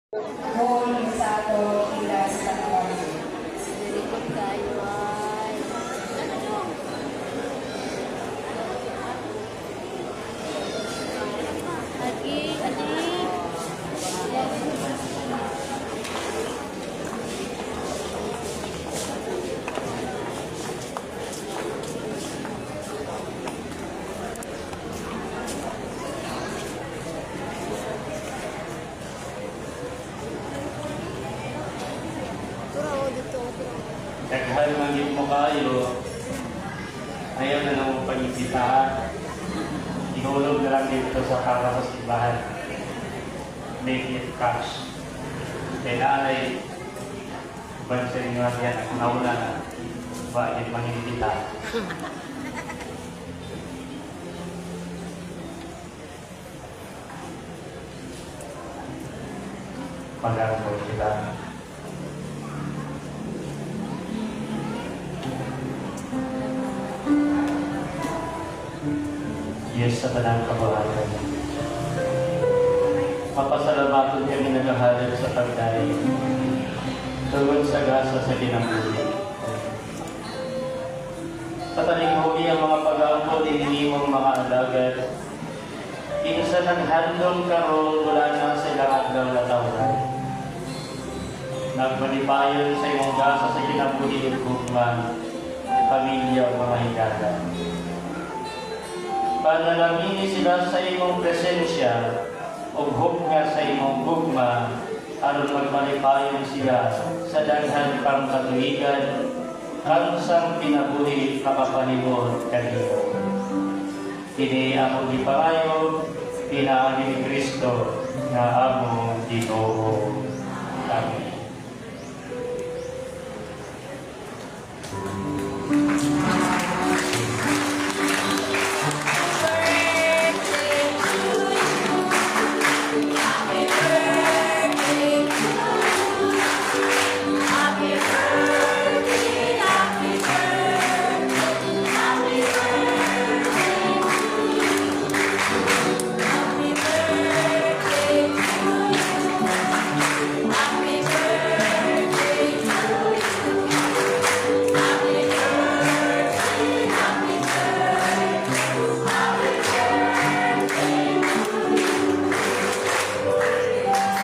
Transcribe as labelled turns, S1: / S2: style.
S1: Kung sa ato ila sa katawan.
S2: Likod tayo ay... Agi, agi. Turo, dito.
S3: Daghan magit mo kayo, ayaw na lang mong pag-isitahan. Ihulog na lang dito sa para sa simbahan. Make it cash. Kaya ay bansa rin nga yan at nauna na bakit manginipita. Pag-arapol kita. Diyos sa tanang kabuhayan. Mapasalamaton kami naghahalad sa pagdaig. Tungod sa gasa sa ginamuli. Patalinghugi ang mga pag-aampo dinimong mga alagad. Insa ng handong karon mula na sa ilang adlaw na tawran. Nagmalipayon sa imong gasa sa ginamuli ng gugma, pamilya o mga higala. Panalangini sila sa imong presensya o hugna sa imong gugma aron magmalipayon sila sa daghan pang katuigan kansang pinabuhi makapanibod kanimo. Kini among gipangayo pinaagi ni Kristo nga among Ginoo. Amen.